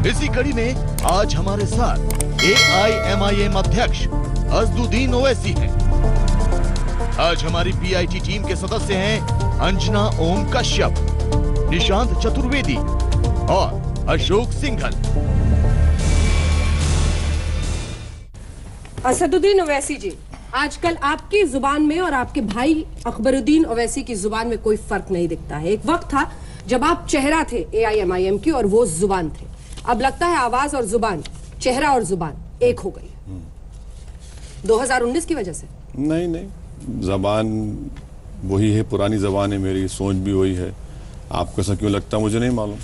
इसी कड़ी में आज हमारे साथ AIMIM अध्यक्ष असदुद्दीन ओवैसी हैं। आज हमारी PIT टीम के सदस्य हैं अंजना ओम कश्यप, निशांत चतुर्वेदी और अशोक सिंघल। असदुद्दीन ओवैसी जी, आजकल आपकी जुबान में और आपके भाई अकबरुद्दीन ओवैसी की जुबान में कोई फर्क नहीं दिखता है। एक वक्त था जब आप चेहरा थे AIMIM की और वो जुबान थे। अब लगता है आवाज और जुबान, चेहरा और जुबान एक हो गई। 2019 की वजह से? नहीं, जबान वही है, पुरानी जबान है, मेरी सोच भी वही है। आपको ऐसा क्यों लगता है मुझे नहीं मालूम।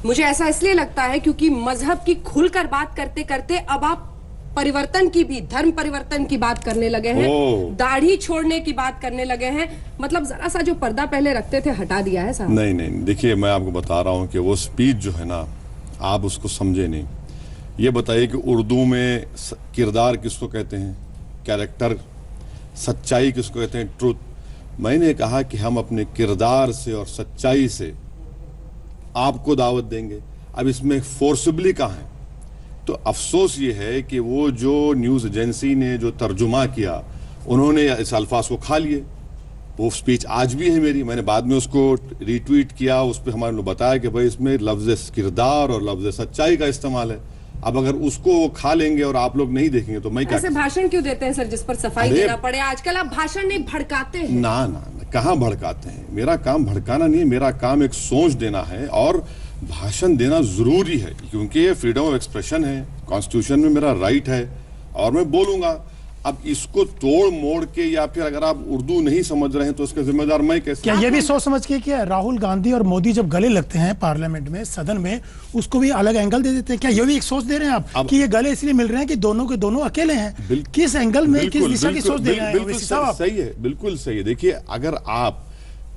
मुझे ऐसा इसलिए लगता है क्योंकि मजहब की खुलकर बात करते करते अब आप परिवर्तन की भी, धर्म परिवर्तन की बात करने लगे हैं, दाढ़ी छोड़ने की बात करने लगे हैं। मतलब जरा सा जो पर्दा पहले रखते थे हटा दिया है साहब। नहीं, देखिए मैं आपको बता रहा हूँ कि वो स्पीच जो है ना, आप उसको समझे नहीं। ये बताइए कि उर्दू में किरदार किसको कहते हैं, कैरेक्टर, सच्चाई किसको कहते हैं, ट्रुथ। मैंने कहा कि हम अपने किरदार से और सच्चाई से आपको दावत देंगे। अब इसमें फोर्सिबली कहाँ है? तो अफसोस ये है कि वो जो न्यूज़ एजेंसी ने जो तर्जुमा किया, उन्होंने इस अल्फाज को खा लिए। वो स्पीच आज भी है मेरी, मैंने बाद में उसको रीट्वीट किया, उस पर हमारे लोग बताया कि भाई इसमें लफ्ज़ किरदार और लफ्ज़ सच्चाई का इस्तेमाल है। अब अगर उसको वो खा लेंगे और आप लोग नहीं देखेंगे तो मैं क्या? ऐसे भाषण क्यों देते हैं सर जिस पर सफाई देना पड़े? आजकल आप भाषण नहीं भड़काते हैं। ना, कहाँ भड़काते हैं? मेरा काम भड़काना नहीं है, मेरा काम एक सोच देना है। और भाषण देना जरूरी है क्योंकि ये फ्रीडम ऑफ एक्सप्रेशन है, कॉन्स्टिट्यूशन में मेरा राइट है और मैं बोलूंगा। अब इसको तोड़ मोड़ के, या फिर अगर आप उर्दू नहीं समझ रहे हैं तो उसका जिम्मेदार मैं कैसे? क्या ये भी सोच समझ के क्या राहुल गांधी और मोदी जब गले लगते हैं पार्लियामेंट में, सदन में, उसको भी अलग एंगल दे देते हैं? क्या ये भी एक सोच दे रहे हैं आप कि ये गले इसलिए मिल रहे हैं कि दोनों के दोनों अकेले हैं? किस एंगल में, किस दिशा की सोच दे रहे हैं? सही है, बिल्कुल सही है। देखिए,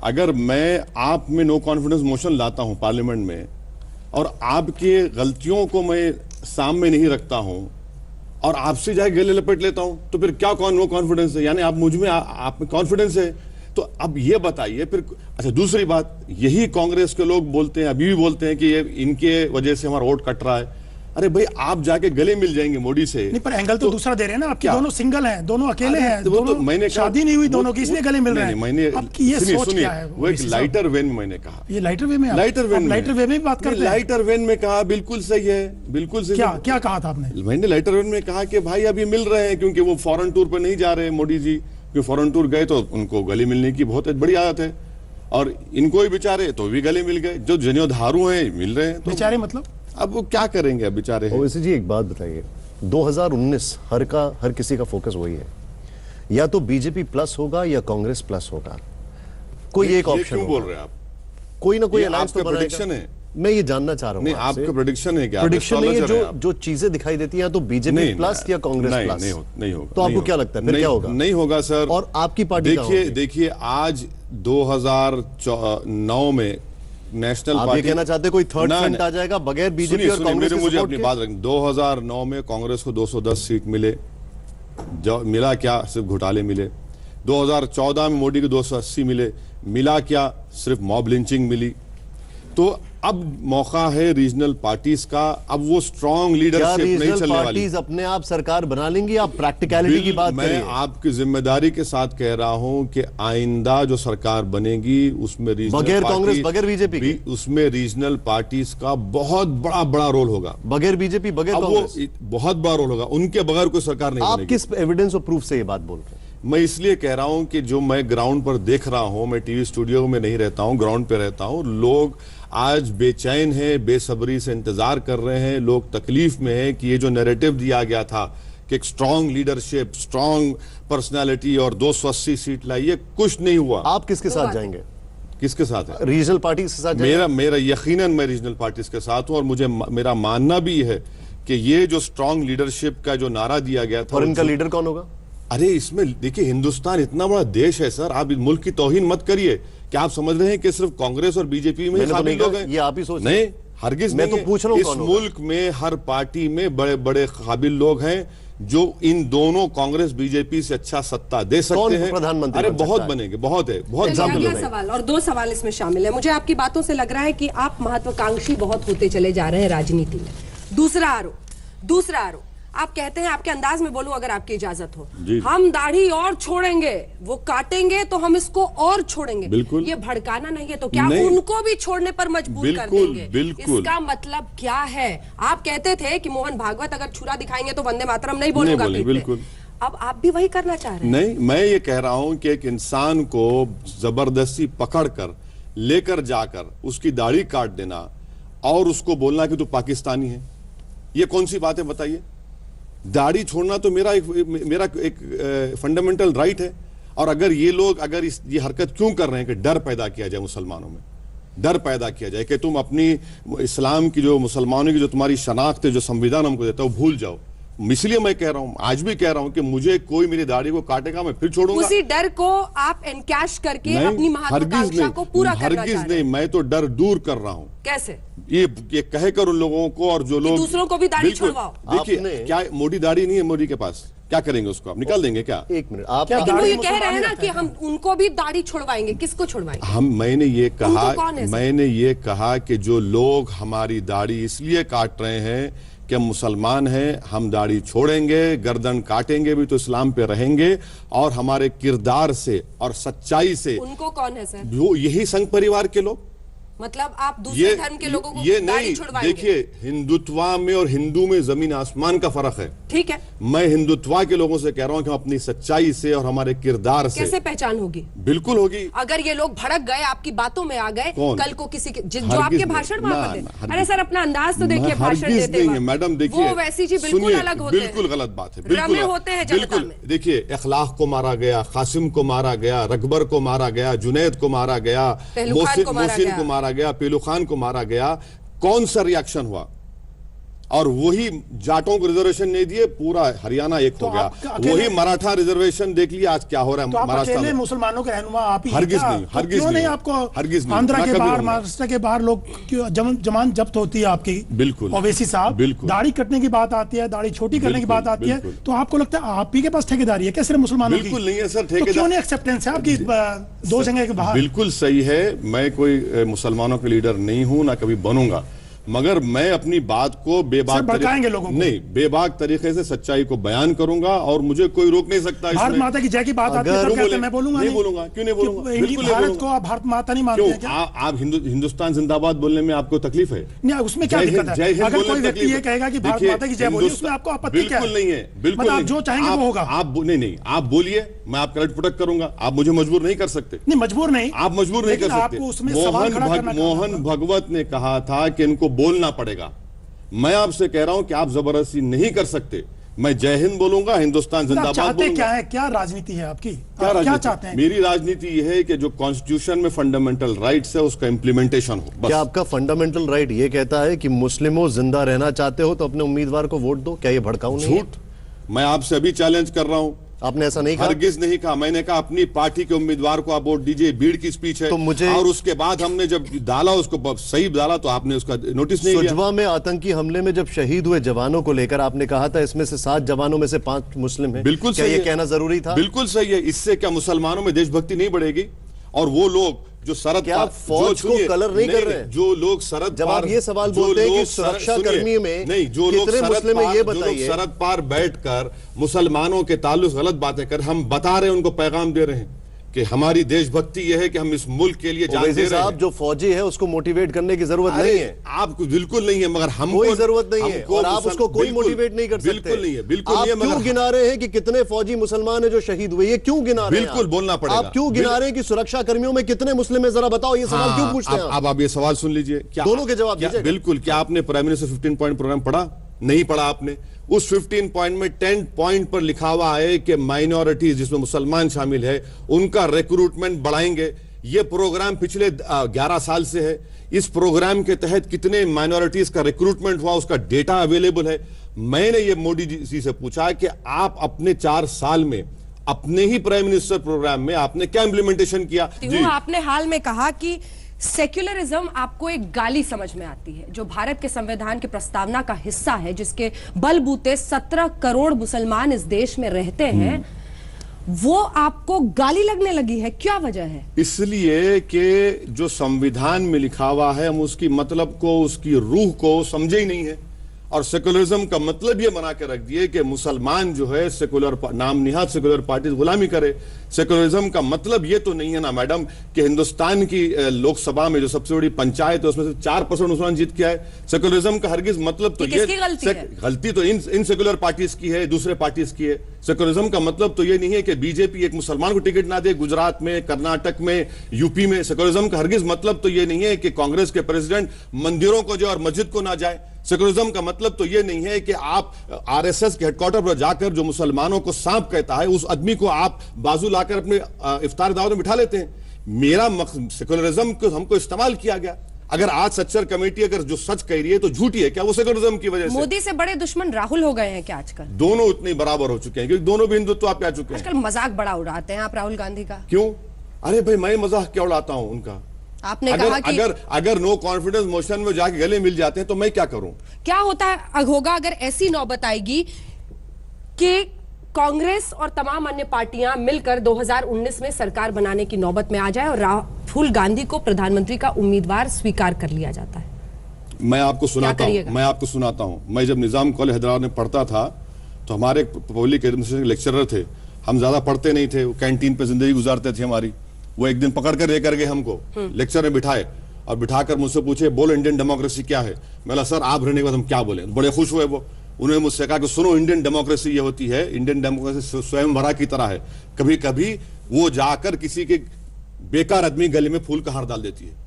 अगर मैं आप में नो कॉन्फिडेंस मोशन लाता हूं पार्लियामेंट में और आपके गलतियों को मैं सामने नहीं रखता हूं और आपसे जाए गले लपेट लेता हूं, तो फिर क्या नो कॉन्फिडेंस है? यानी आप मुझ में, आप में कॉन्फिडेंस है। तो अब ये बताइए फिर। अच्छा, दूसरी बात, यही कांग्रेस के लोग बोलते हैं, अभी भी बोलते हैं कि ये इनके वजह से हमारा वोट कट रहा है। अरे भाई, आप जाके गले मिल जाएंगे मोदी से। नहीं, पर एंगल तो दूसरा दे रहे हैं ना। आपके दोनों सिंगल हैं, दोनों अकेले हैं, दोनों मैंने शादी नहीं हुई दोनों की, इसलिए गले मिल रहे हैं। मैंने आपकी ये सोच क्या है? वो एक लाइटर वेन में मैंने कहा। ये लाइटर वे में, लाइटर वे में बात करते हैं। लाइटर वेन में कहा, बिल्कुल सही है, बिल्कुल सही। क्या कहा था आपने? मैंने लाइटर वेन में कहा कि भाई अभी मिल रहे हैं क्योंकि वो फॉरेन टूर पर नहीं जा रहे मोदी जी। क्योंकि फॉरेन टूर गए तो उनको गले मिलने की बहुत बड़ी आदत है और इनको ही बेचारे तो भी गले मिल गए। जो जनियोधारू हैं मिल रहे हैं। बेचारे मतलब अब वो क्या करेंगे? अब बेचारे। ओवैसी जी, एक बात बताइए, 2019 हर किसी का फोकस वही है, या तो बीजेपी प्लस होगा या कांग्रेस प्लस होगा। कोई एक ऑप्शन क्यों बोल रहे हैं आप? कोई ना कोई अलायंस तो प्रेडिक्शन है। मैं ये जानना चाह रहा हूं। नहीं, आपका प्रेडिक्शन है क्या? प्रेडिक्शन नहीं है, जो चीजें दिखाई देती हैं, तो बीजेपी प्लस या कांग्रेस प्लस। नहीं होगा। तो आपको क्या लगता है फिर क्या होगा? नहीं होगा सर। और आपकी पार्टी देखिए आज 2009 में नेशनल पार्टी, ये कहना चाहते कोई थर्ड फ्रंट आ जाएगा बगैर बीजेपी और कांग्रेस के? मुझे अपनी बात रखनी। 2009 में कांग्रेस को 210 सीट मिले, मिला क्या? सिर्फ घोटाले मिले। 2014 में मोदी को 280 मिले, मिला क्या? सिर्फ मॉब लिंचिंग मिली। तो अब मौका है रीजनल पार्टीज का। अब वो स्ट्रॉन्ग लीडरशिप नहीं चलने वाली। पार्टीज अपने आप सरकार बना लेंगी? आप प्रैक्टिकलिटी की बात करिए। मैं आपकी जिम्मेदारी के साथ कह रहा हूं कि आइंदा जो सरकार बनेगी उसमें बगैर कांग्रेस, बगैर बीजेपी, उसमें रीजनल पार्टीज का बहुत बड़ा रोल होगा। बगैर बीजेपी, बगैर कांग्रेस बहुत बड़ा रोल होगा। उनके बगैर कोई सरकार नहीं बनेगी। आप किस एविडेंस और प्रूफ से ये बात बोल रहे हैं? मैं इसलिए कह रहा हूं कि जो मैं ग्राउंड पर देख रहा हूं, मैं टीवी स्टूडियो में नहीं रहता हूं, ग्राउंड पे रहता हूं। लोग आज बेचैन हैं, बेसब्री से इंतजार कर रहे हैं। लोग तकलीफ में हैं कि ये जो नैरेटिव दिया गया था कि एक स्ट्रांग लीडरशिप, स्ट्रांग पर्सनालिटी और 280 सीट लाई, ये कुछ नहीं हुआ। आप किसके साथ जाएंगे? किसके साथ है? रीजनल पार्टी के साथ? मेरा यकीनन मैं रीजनल पार्टीज के साथ हूं और मुझे मेरा मानना भी है कि ये जो स्ट्रांग लीडरशिप का जो नारा दिया गया था। और इनका लीडर कौन होगा? अरे इसमें देखिए, हिंदुस्तान इतना बड़ा देश है सर, आप मुल्क की तौहीन मत करिए। क्या आप समझ रहे हैं कि सिर्फ कांग्रेस और बीजेपी में काबिल लोग हैं? ये आप ही सोच। नहीं, हरगिज मैं तो पूछ रहा हूं, इस मुल्क में हर पार्टी में बड़े बड़े काबिल लोग हैं जो इन दोनों कांग्रेस बीजेपी से अच्छा सत्ता दे सकते हैं। प्रधानमंत्री? अरे बहुत बनेंगे, बहुत है, बहुत सवाल और 2 सवाल इसमें शामिल है। मुझे आपकी बातों से लग रहा है कि आप महत्वाकांक्षी बहुत होते चले जा रहे हैं राजनीति में। दूसरा आरोप आप कहते हैं, आपके अंदाज में बोलूं अगर आपकी इजाजत हो, जी। हम दाढ़ी और छोड़ेंगे, वो काटेंगे तो हम इसको और छोड़ेंगे। बिल्कुल। ये भड़काना नहीं है तो क्या नहीं। उनको भी छोड़ने पर मजबूर कर देंगे? बिल्कुल। इसका मतलब क्या है? आप कहते थे कि मोहन भागवत अगर छुरा दिखाएंगे तो वंदे मातरम नहीं बोलूंगा। बिल्कुल। अब आप भी वही करना चाह रहे हैं? नहीं, मैं ये कह रहा हूं कि एक इंसान को जबरदस्ती पकड़कर लेकर जाकर उसकी दाढ़ी काट देना और उसको बोलना कि तू पाकिस्तानी है, ये कौन सी बात है बताइए? दाढ़ी छोड़ना तो मेरा एक फंडामेंटल राइट है। और अगर ये लोग ये हरकत क्यों कर रहे हैं कि डर पैदा किया जाए मुसलमानों में, डर पैदा किया जाए कि तुम अपनी इस्लाम की जो मुसलमानों की जो तुम्हारी शनाख्त है, जो संविधान हमको देता है, वो भूल जाओ। इसलिए मैं कह रहा हूं, आज भी कह रहा हूं कि मुझे कोई मेरी दाढ़ी को काटेगा मैं फिर छोड़ूंगा। उसी डर को आप एनकैश करके अपनी महत्वाकांक्षा को पूरा करना चाह रहे हैं। हरगिज नहीं, मैं तो डर दूर कर रहा हूं। कैसे? ये कहकर उन लोगों को, और जो लोग दूसरों को भी दाढ़ी छुड़वाओ। देखिए, क्या मोदी दाढ़ी नहीं है मोदी के पास, क्या करेंगे उसको? आप निकाल देंगे क्या? एक मिनट, आप लेकिन वो ये कह रहे हैं ना कि हम उनको भी दाढ़ी छुड़वाएंगे। किसको छुड़वाएंगे? मैंने ये कहा कि जो लोग हमारी दाढ़ी इसलिए काट रहे हैं कि हम मुसलमान हैं, हम दाढ़ी छोड़ेंगे, गर्दन काटेंगे भी तो इस्लाम पे रहेंगे, और हमारे किरदार से और सच्चाई से। उनको कौन है सर? जो यही संघ परिवार के लोग। मतलब आप दूसरे धर्म के लोगों को ये दाढ़ी नहीं, छुड़वाएंगे? देखिए, हिंदुत्वा में और हिंदू में जमीन आसमान का फर्क है। ठीक है, मैं हिंदुत्वा के लोगों से कह रहा हूं कि हम अपनी सच्चाई से और हमारे किरदार से। कैसे पहचान होगी? बिल्कुल होगी। अगर ये लोग भड़क गए, आपकी बातों में आ गए, कल को किसी के जो आपके भाषण वहां पर थे। अरे सर, अपना अंदाज तो देखिए भाषण देते हैं मैडम। देखिए, वो वैसी जी बिल्कुल अलग होते हैं। बिल्कुल गलत बात है, बिल्कुल होते हैं जनता में। देखिए, इखलाक को मारा गया, कासिम को मारा गया, रकबर को मारा गया, जुनैद को मारा गया, मोहसिन को मारा गया, पेलू खान को मारा गया। कौन सा रिएक्शन हुआ? और वही जाटों को रिजर्वेशन नहीं दिए, पूरा हरियाणा एक हो गया। वही मराठा रिजर्वेशन देख लिया आज क्या हो रहा है महाराष्ट्र में। मुसलमानों के रहनुमा आप ही? हरगिज नहीं, आपको आंध्र के बाहर, महाराष्ट्र के बाहर लोग जमान जब्त होती है आपकी। बिल्कुल। ओवैसी साहब, दाढ़ी कटने की बात आती है, दाढ़ी छोटी करने की बात आती है, तो आपको लगता है आप ही के पास ठेकेदारी है क्या सिर्फ मुसलमानों की? बिल्कुल नहीं है सर, ठेकेदारी। क्यों नहीं एक्सेप्टेंस है आपकी दो जगह के बाहर? बिल्कुल सही है, मैं कोई मुसलमानों के लीडर नहीं हूं, ना कभी बनूंगा, मगर मैं अपनी बात को बेबाक तरीके से सच्चाई को बयान करूंगा और मुझे कोई रोक नहीं सकता। भारत माता की जय की बात आती है तो मैं बोलूंगा नहीं बोलूंगा। क्यों नहीं बोलूंगा? भारत को आप भारत माता नहीं मानते हैं क्या? आप हिंदुस्तान जिंदाबाद बोलने में आपको तकलीफ है? नहीं, उसमें क्या दिक्कत है? अगर कोई व्यक्ति ये कहेगा कि भारत माता की जय बोलिए, उसमें आपको आपत्ति क्या है? बिल्कुल नहीं है, बिल्कुल आप जो चाहेंगे वो होगा। आप नहीं, आप बोलिए, मैं आपका रट पुटक करूंगा, आप मुझे मजबूर नहीं कर सकते। नहीं, मजबूर नहीं, आप मजबूर नहीं कर सकते। मोहन भगवत ने कहा था कि इनको बोलना पड़ेगा। मैं आपसे कह रहा हूं कि आप जबरदस्ती नहीं कर सकते। मैं जय हिंद बोलूंगा, हिंदुस्तान जिंदाबाद बोलूंगा। क्या है, क्या राजनीति है आपकी? क्या चाहते हैं? मेरी राजनीति यह है कि जो कॉन्स्टिट्यूशन में फंडामेंटल राइट्स है उसका इंप्लीमेंटेशन हो। क्या आपका फंडामेंटल राइट ये कहता है कि मुस्लिमों जिंदा रहना चाहते हो तो अपने उम्मीदवार को वोट दो? क्या ये भड़काऊ नहीं? झूठ। मैं आपसे अभी चैलेंज कर रहा हूं, आपने ऐसा नहीं कहा? हरगिज नहीं कहा। मैंने कहा अपनी पार्टी के उम्मीदवार को आप वोट दीजिए। भीड़ की स्पीच है तो मुझे, और उसके बाद हमने जब डाला उसको सही डाला तो आपने उसका नोटिस नहीं लिया। सुजवा में आतंकी हमले में जब शहीद हुए जवानों को लेकर आपने कहा था इसमें से 7 जवानों में से 5 मुस्लिम हैं। बिल्कुल सही, ये कहना जरूरी था? बिल्कुल सही है। इससे क्या मुसलमानों में देशभक्ति नहीं बढ़ेगी? और वो लोग जो सरहद क्या फौज को कलर नहीं कर रहे हैं? जो लोग सरहद जब आप ये सवाल बोलते हैं कि सुरक्षा कर्मी में नहीं, जो लोग सरहद पार बैठकर मुसलमानों के ताल्लुक गलत बातें कर, हम बता रहे हैं, उनको पैगाम दे रहे हैं कि हमारी देशभक्ति यह है कि हम इस मुल्क के लिए जान दे रहे हैं। जो फौजी है उसको मोटिवेट करने की जरूरत नहीं है। आपको बिल्कुल नहीं है, मगर हमको कोई जरूरत नहीं है और आप उसको कोई मोटिवेट नहीं कर सकते। बिल्कुल नहीं है, बिल्कुल नहीं है। आप क्यों गिना रहे हैं कि कितने फौजी मुसलमान है जो शहीद हुए? ये क्यों गिना रहे हैं? बिल्कुल बोलना पड़ेगा। आप क्यों गिना रहे हैं कि सुरक्षा कर्मियों में कितने मुस्लिम है? जरा बताओ, ये सवाल क्यों पूछते हैं? अब आप ये सवाल सुन लीजिए, क्या दोनों के जवाब दीजिए। बिल्कुल। क्या आपने प्राइम मिनिस्टर 15 पॉइंट प्रोग्राम पढ़ा? नहीं पढ़ा आपने। उस 15 पॉइंट में 10 पॉइंट पर लिखा हुआ है कि माइनॉरिटीज जिसमें मुसलमान शामिल है उनका रिक्रूटमेंट बढ़ाएंगे। ये प्रोग्राम पिछले 11 साल से है। इस प्रोग्राम के तहत कितने माइनॉरिटीज का रिक्रूटमेंट हुआ उसका डेटा अवेलेबल है। मैंने ये मोदी जी से पूछा कि आप अपने 4 साल में अपने ही प्राइम मिनिस्टर प्रोग्राम में आपने क्या इंप्लीमेंटेशन किया? आपने हाल में कहा कि सेक्युलरिज्म आपको एक गाली समझ में आती है, जो भारत के संविधान की प्रस्तावना का हिस्सा है, जिसके बलबूते 17 करोड़ मुसलमान इस देश में रहते हैं, वो आपको गाली लगने लगी है। क्या वजह है? इसलिए कि जो संविधान में लिखा हुआ है हम उसकी मतलब को, उसकी रूह को समझे ही नहीं है। और सेकुलरिज्म का मतलब ये बना के रख दिए कि मुसलमान जो है सेकुलर नाम निहाद सेकुलर पार्टी गुलामी करे। सेकुलरिज्म का मतलब ये तो नहीं है ना मैडम कि हिंदुस्तान की लोकसभा में जो सबसे बड़ी पंचायत है उसमें से 4% मुसलमान जीत के आए। सेकुलरिज्म का हरगिज मतलब तो ये गलती तो इन सेकुलर पार्टीज की है, दूसरे पार्टीज की है। सेकुलरिज्म का मतलब तो ये नहीं है कि बीजेपी एक मुसलमान को टिकट ना दे गुजरात में, कर्नाटक में, यूपी में। सेकुलरिज्म का हरगिज मतलब तो ये नहीं है कि कांग्रेस के प्रेसिडेंट मंदिरों को जाए और मस्जिद को ना जाए। सेकुलरिज्म का मतलब तो यह नहीं है कि आप आरएसएस के हेडक्वार्टर पर जाकर जो मुसलमानों को सांप कहता है उस आदमी को आप बाजू लाकर अपने इफ्तार दावत में बिठा लेते हैं। मेरा सेकुलरिज्म को हमको इस्तेमाल किया गया। अगर आज सच्चर कमेटी अगर जो सच कह रही है तो झूठी है क्या? वो सेकुलरिज्म की वजह से। मोदी से बड़े दुश्मन राहुल हो गए हैं क्या आजकल? दोनों उतने बराबर हो चुके हैं क्योंकि दोनों भी हिंदुत्व आप आ चुके हैं। आजकल मजाक बड़ा उड़ाते हैं आप राहुल गांधी का। क्यों? अरे भाई मैं मजाक क्या उड़ाता हूं उनका? आपने कहा कि अगर नो कॉन्फिडेंस मोशन में जाके गले मिल जाते हैं तो मैं क्या करूं? क्या होगा अगर ऐसी नौबत आएगी कि कांग्रेस और तमाम अन्य पार्टियां मिलकर 2019 में सरकार बनाने की नौबत में आ जाए और राहुल गांधी को प्रधानमंत्री का उम्मीदवार स्वीकार कर लिया जाता है? मैं आपको सुनाता हूं। मैं जब निजाम कॉलेज हैदराबाद में पढ़ता था तो हमारे पब्लिक एडमिनिस्ट्रेशन लेक्चरर थे। हम ज्यादा पढ़ते नहीं थे, वो कैंटीन पे जिंदगी गुजारते थे हमारी। वो एक दिन पकड़ कर लेकर गए हमको, लेक्चर में बिठाए और बिठाकर मुझसे पूछे बोलो इंडियन डेमोक्रेसी क्या है। मैंने सर आप रहने के बाद हम क्या बोले? बड़े खुश हुए वो। उन्होंने मुझसे कहा कि सुनो इंडियन डेमोक्रेसी ये होती है, इंडियन डेमोक्रेसी स्वयंवरा की तरह है। कभी कभी वो जाकर किसी के बेकार आदमी गले में फूल का हार डाल देती है,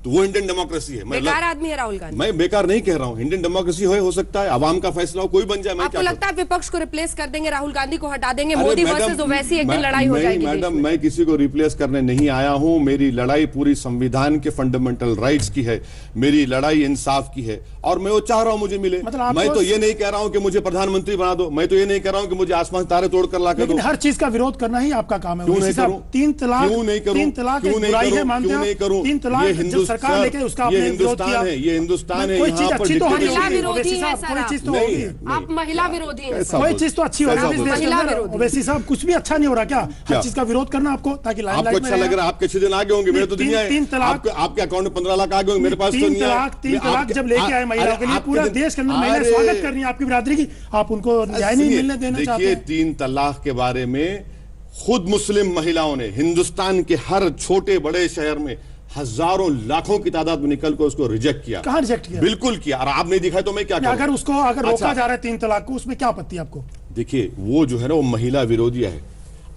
तो वो इंडियन डेमोक्रेसी है। बेकार आदमी है राहुल गांधी। मैं बेकार नहीं कह रहा हूं, इंडियन डेमोक्रेसी हो सकता है, आवाम का फैसला हो, कोई बन जाए। आपको लगता है विपक्ष को रिप्लेस कर देंगे, राहुल गांधी को हटा देंगे, मोदी वर्सेस ओवैसी एक दिन लड़ाई हो जाएगी? मैडम मैं किसी को रिप्लेस करने नहीं आया हूं। मेरी लड़ाई पूरी संविधान के फंडामेंटल राइट्स की है, मेरी लड़ाई इंसाफ की है और मैं वो चाह रहा हूं मुझे मिले। मैं तो ये नहीं कह रहा हूं कि मुझे प्रधानमंत्री बना दो, मैं तो ये नहीं कह रहा हूं कि मुझे आसमान तारे तोड़ कर ला कर दो। हर चीज का विरोध करना ही आपका काम है। क्यों नहीं करूं? 3 तलाक क्यों नहीं करूं? 3 तलाक क्यों नहीं करूं? 3 तलाक जो सरकार लेके उसका ये हिंदुस्तान है, ये हिंदुस्तान है। कोई चीज अच्छी तो महिला विरोधी है सर, कोई चीज तो होगी। आप महिला विरोधी हैं, कोई चीज तो अच्छी हो रही है। ओवैसी साहब कुछ भी अच्छा नहीं हो रहा क्या? हर चीज का विरोध करना आपको, ताकि आपको अच्छा लग रहा है। आपके 6 दिन आगे होंगे, मेरे तो दुनिया है। 3 तलाक आपके अकाउंट में 15 लाख आगे होंगे, मेरे पास तो नहीं है। 3 तलाक जब लेके आए महिलाओं के लिए, पूरा देश के अंदर महिलाएं स्वागत कर रही हैं आपकी बिरादरी की, आप उनको न्याय नहीं मिलने देना चाहते? देखिए 3 तलाक के बारे में खुद मुस्लिम महिलाओं ने हिंदुस्तान के हर छोटे बड़े शहर में हजारों लाखों की तादाद में निकल कर उसको रिजेक्ट किया। कहां रिजेक्ट किया? बिल्कुल किया। और आप नहीं दिखाए तो मैं क्या करूं? अगर उसको रोका जा रहा है 3 तलाक को, उसमें क्या आपत्ति आपको? देखिए वो जो है ना वो महिला विरोधी है।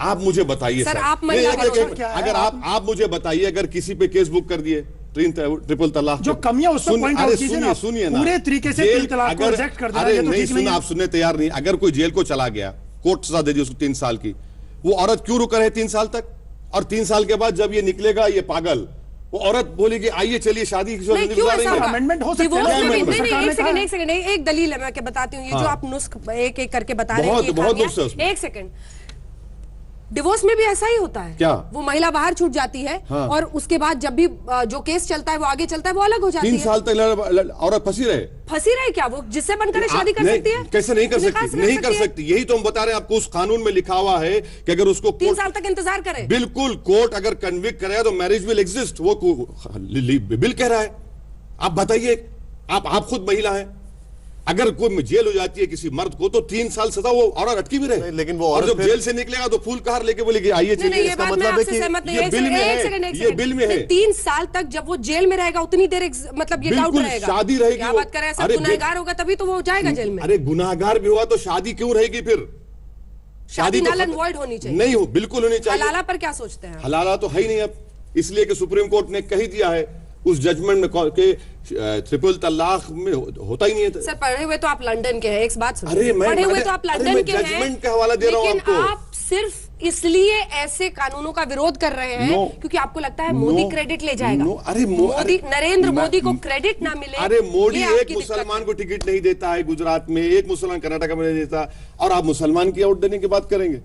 आप मुझे बताइए सर, आप महिला अगर आप मुझे बताइए अगर किसी पे केस बुक कर दिए ट्रिपल तलाक जो कमियां उसमें पॉइंट आउट कीजिए ना, सुनिए ना, पूरे तरीके से 3 तलाक को रिजेक्ट कर देना, ये तो ठीक नहीं है। आप सुनने तैयार नहीं। अगर कोई जेल को चला गया, कोर्ट सजा दे दी उसको 3 साल की, वो औरत क्यों रुका रहे 3 साल तक? और 3 साल के बाद जब ये निकलेगा ये पागल, वो औरत बोलेगी आइए चलिए शादी की अमेंडमेंट हो सकता है। एक सेकंड, एक दलील है, मैं बताती हूँ। ये जो आप नुस्ख एक एक करके बता रहे हैं, बहुत एक सेकंड, डिवोर्स में भी ऐसा ही होता है। क्या? वो महिला बाहर छूट जाती है और उसके बाद जब भी जो केस चलता है वो आगे चलता है, वो अलग हो जाती है। 3 साल तक औरत फंसी रहे क्या? वो जिससे बनकर शादी कर सकती है? कैसे नहीं कर सकती? नहीं कर सकती। यही तो हम बता रहे हैं आपको। उस कानून में लिखा हुआ है कि अगर उसको 3 साल तक इंतजार करे, बिल्कुल कोर्ट अगर कन्विक्ट करेगा तो मैरिज विल एग्जिस्ट। वो बिल कह रहा है। आप बताइए, आप खुद महिला है, अगर कोई जेल हो जाती है किसी मर्द को तो 3 साल सजा, वो औरत अटकी भी रहे। लेकिन वो और जब जेल से निकलेगा तो फूल कहार लेके बोलेगी आइए चलिए। इसका मतलब है कि ये बिल में है, ये बिल में है। 3 साल तक जब वो जेल में रहेगा उतनी देर मतलब ये डाउट रहेगा, शादी रहेगी। क्या बात कर रहे हैं सर? गुनहगार होगा तभी तो वो जाएगा जेल में। अरे गुनहगार भी हुआ तो शादी क्यों रहेगी फिर? शादी नल एंड वॉइड होनी चाहिए। नहीं हो, बिल्कुल होनी चाहिए। हलाला पर क्या सोचते हैं? हलाला तो है ही नहीं अब, इसलिए कि सुप्रीम कोर्ट ने कही दिया है उस जजमेंट में के ट्रिपल तलाक में होता ही नहीं है। सर पढ़े हुए तो आप लंदन के हैं, एक बात सुनिए। अरे पढ़े हुए तो आप लंदन के हैं, जजमेंट का हवाला दे रहा हूं आपको। आप सिर्फ इसलिए ऐसे कानूनों का विरोध कर रहे हैं क्योंकि आपको लगता है मोदी क्रेडिट ले जाएगा। अरे मोदी, नरेंद्र मोदी को क्रेडिट ना मिले। अरे मोदी एक मुसलमान को टिकट नहीं देता है गुजरात में, एक मुसलमान कर्नाटक में नहीं देता, और आप मुसलमान की वोट देने की बात करेंगे।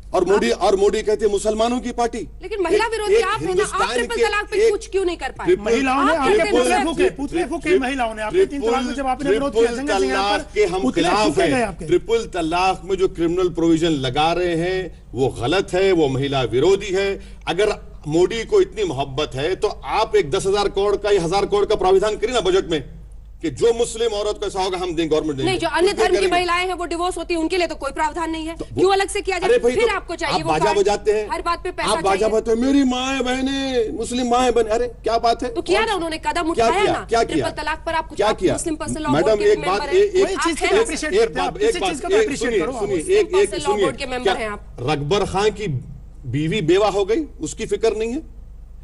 और मोदी कहते हैं मुसलमानों की पार्टी। लेकिन महिला विरोधी आप हैं ना, आप ट्रिपल तलाक पे कुछ क्यों नहीं कर पाए? महिलाओं ने आपके पुतले फूके, महिलाओं ने आपके 3 तलाक में जब आपने विरोध किया, ट्रिपल तलाक के हम खिलाफ हैं। ट्रिपल तलाक में जो क्रिमिनल प्रोविजन लगा रहे हैं वो गलत है, वो महिला विरोधी है। अगर मोदी को इतनी मोहब्बत है तो आप एक 10,000 करोड़ का या 1,000 करोड़ का प्राविधान करिए ना बजट में, कि जो मुस्लिम औरत को ऐसा होगा हम देंगे, गवर्नमेंट देंगे। नहीं, जो अन्य धर्म की महिलाएं हैं वो डिवोर्स होती है, उनके लिए तो कोई प्रावधान नहीं है, क्यों अलग से किया जाए? फिर आपको चाहिए वो बाजा बजाते हैं, हर बात पे पैसा आप बाजा बजाते हैं, मेरी माएं बहनें मुस्लिम माएं बहनें, अरे क्या बात है? तो किया ना उन्होंने, कदम उठाया ना, क्या किया? ट्रिपल तलाक पर आप क्या किया? मुस्लिम पर्सनल लॉ मैडम बोर्ड के एक बात, मेंबर हैं, रकबर खान की बीवी बेवा हो गई, उसकी फिक्र नहीं है।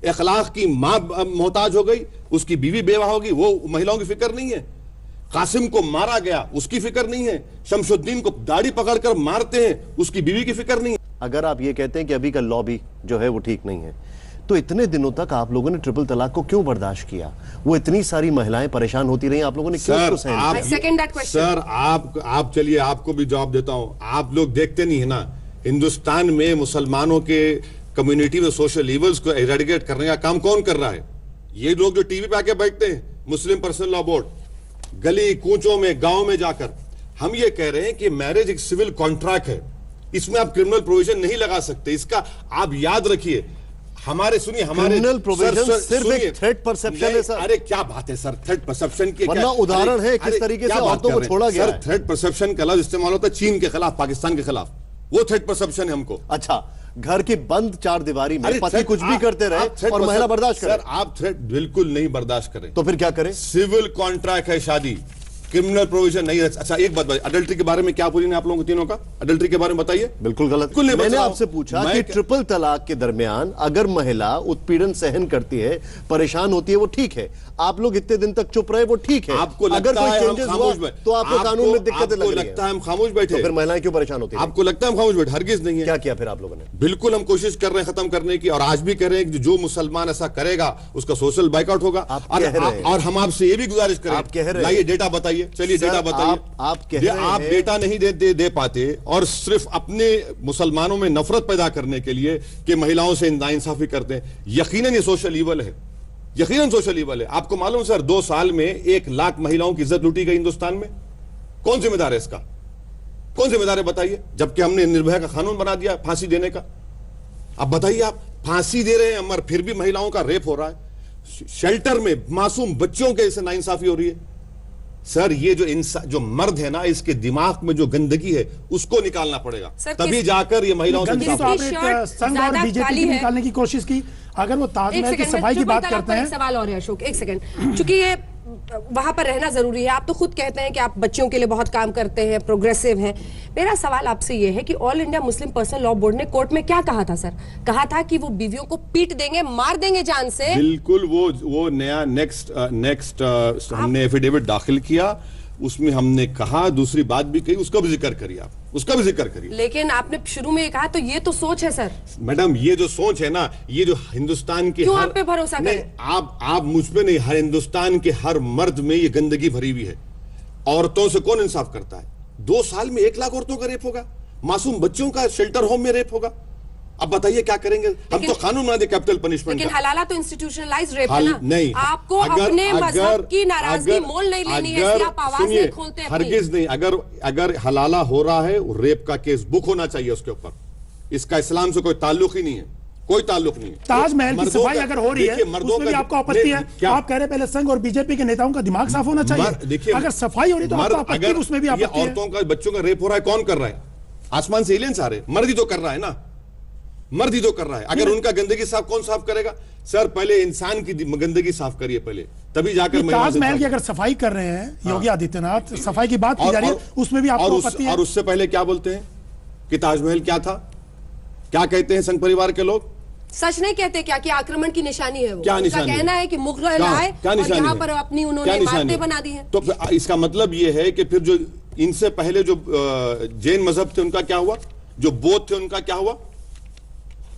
अखलाक की माँ मोहताज हो गई, उसकी बीवी बेवा होगी, वो महिलाओं की फिक्र नहीं है। कासिम को मारा गया, उसकी फिक्र नहीं है। शमशुद्दीन को दाढ़ी पकड़कर मारते हैं, उसकी बीवी की फिक्र नहीं है। अगर आप ये कहते हैं कि अभी का लॉ भी जो है वो ठीक नहीं है, तो इतने दिनों तक आप लोगों ने ट्रिपल तलाक को क्यों बर्दाश्त किया? वो इतनी सारी महिलाएं परेशान होती रही, आप लोगों ने क्यों उसको सहन किया? सर आप चलिए, आपको भी जवाब देता हूं। आप लोग देखते नहीं है ना, हिंदुस्तान में मुसलमानों के कम्युनिटी में सोशल इवल्स को एरेडिकेट करने का काम कौन कर रहा है? ये लोग जो टीवी पे आके बैठते हैं, मुस्लिम पर्सनल लॉ बोर्ड, गली कूचों में, गांव में जाकर। हम ये कह रहे हैं कि मैरिज एक सिविल कॉन्ट्रैक्ट है, इसमें आप क्रिमिनल प्रोविजन नहीं लगा सकते। इसका आप याद रखिए। हमारे सुनिए, हमारे क्रिमिनल प्रोविजन सिर्फ एक थ्रेट परसेप्शन है सर। अरे क्या बात है सर, थ्रेट परसेप्शन की वरना उदाहरण है किस तरीके से औरतों को छोड़ा गया है। थ्रेट परसेप्शन का लफ्ज इस्तेमाल होता है चीन के खिलाफ, पाकिस्तान के खिलाफ, वो थ्रेट परसेप्शन है हमको। अच्छा, घर की बंद चार दीवारी में पति कुछ भी करते रहे और महिला बर्दाश्त करे? सर आप थ्रेट बिल्कुल नहीं बर्दाश्त करें, तो फिर क्या करें? सिविल कॉन्ट्रैक्ट है शादी, क्रिमिनल प्रोविजन नहीं है। अच्छा एक बात बताइए, अडल्ट्री के बारे में क्या ओपिनियन है आप लोगों को तीनों का? अडल्ट्री के बारे में बताइए। बिल्कुल गलत। मैंने आपसे पूछा कि ट्रिपल तलाक के दरमियान अगर महिला उत्पीड़न सहन करती है, परेशान होती है, वो ठीक है। आप लोग इतने दिन तक चुप रहे, वो ठीक है। आपको अगर कोई चेंजेस हुआ तो आपको कानून में दिक्कतें लग रही लगता है हम खामोश बैठे, तो फिर महिलाएं क्यों परेशान होती है? आपको लगता है हम खामोश बैठे? हरगिज नहीं है। क्या किया फिर आप लोगों ने? बिल्कुल हम कोशिश कर रहे हैं खत्म करने की, और आज भी कर रहे हैं कि जो मुसलमान ऐसा करेगा उसका सोशल बाइकआउट होगा। और हम आपसे ये भी गुजारिश करें, आप कह रहे लाइए डेटा बताइए। चलिए डेटा बताइए। आप डेटा नहीं दे पाते, और सिर्फ अपने मुसलमानों में नफरत पैदा करने के लिए कि महिलाओं से नाइंसाफी करते हैं। यकीनन ये सोशल ईवल है, यकीनन सोशल ईवल है। आपको मालूम सर, 2 साल में 1 लाख महिलाओं की इज्जत लूटी गई हिंदुस्तान में। कौन जिम्मेदार है इसका? कौन जिम्मेदार है बताइए? जबकि हमने निर्भया का कानून बना दिया फांसी देने का। अब बताइए, आप फांसी दे रहे हैं मगर फिर भी महिलाओं का रेप हो रहा है, शेल्टर में मासूम बच्चों के से नाइंसाफी हो रही है। सर ये जो मर्द है ना, इसके दिमाग में जो गंदगी है उसको निकालना पड़ेगा, तभी जाकर ये महिलाओं से तो आप एक संघ और बीजेपी की निकालने की कोशिश की। अगर वो ताजमहल की सफाई की बात करते हैं। सवाल और है अशोक, एक सेकंड, क्योंकि ये वहां पर रहना जरूरी है। आप तो खुद कहते हैं कि आप बच्चों के लिए बहुत काम करते हैं, प्रोग्रेसिव हैं। मेरा सवाल आपसे ये है कि all India Muslim personal law board ने कोर्ट में क्या कहा था सर? कहा था कि वो बीवियों को पीट देंगे, मार देंगे जान से। बिल्कुल, वो नया नेक्स्ट हमने एफिडेविट दाखिल किया, उसमें हमने कहा, दूसरी बात भी कही, उसका भी जिक्र करिए आप, उसका भी जिक्र करिए। लेकिन आपने शुरू में कहा, तो ये तो सोच है सर। मैडम ये जो सोच है ना, ये जो हिंदुस्तान के क्यों आप पे भरोसा करें? आप मुझ पे नहीं, हर हिंदुस्तान के हर मर्द में ये गंदगी भरी हुई है। औरतों से कौन इंसाफ करता है? 2 साल में 1 लाख औरतों का रेप होगा, मासूम बच्चों का शेल्टर होम में रेप होगा। अब बताइए क्या करेंगे? हम तो कानून बना दे कैपिटल पनिशमेंट। लेकिन हलाला तो इंस्टीट्यूशनलाइज रेप है ना? नहीं, आपको अपने मजहब की नाराजगी मोल नहीं लेनी है, इसलिए आप आवाज नहीं खोलते अपनी। हरगिज नहीं। अगर हलाला हो रहा है, रेप का केस बुक होना चाहिए उसके ऊपर। इसका इस्लाम से कोई ताल्लुक ही नहीं है, कोई ताल्लुक नहीं है। ताजमहल की सफाई अगर हो रही है, उसमें भी आपको आपत्ति है? आप कह रहे पहले संघ और बीजेपी के नेताओं का दिमाग साफ होना चाहिए। देखिए, अगर सफाई हो रही तो आपको आपत्ति, उसमें भी आपत्ति है। औरतों का, बच्चों का रेप हो रहा है, कौन कर रहा है? आसमान से एलियंस आ रहे? मर्द ही तो कर रहा है ना, मर्द ही तो कर रहा है। अगर उनका गंदगी साफ, कौन साफ करेगा? सर पहले इंसान की गंदगी साफ करिए पहले, तभी जाकर ताजमहल की अगर सफाई कर रहे हैं योगी आदित्यनाथ, सफाई की बात की जा रही है, उसमें भी आपको आपत्ति है? और उससे पहले क्या बोलते हैं कि ताजमहल क्या था? क्या कहते हैं संघ परिवार के लोग? सच नहीं कहते क्या कि आक्रमण की निशानी है वो? क्या निशानी? कहना है कि मुगल आए और यहाँ पर अपनी उन्होंने इमारतें बना दी हैं। तो इसका मतलब ये है कि फिर जो इनसे पहले जो जैन मजहब थे उनका क्या हुआ? जो बौद्ध थे उनका क्या हुआ?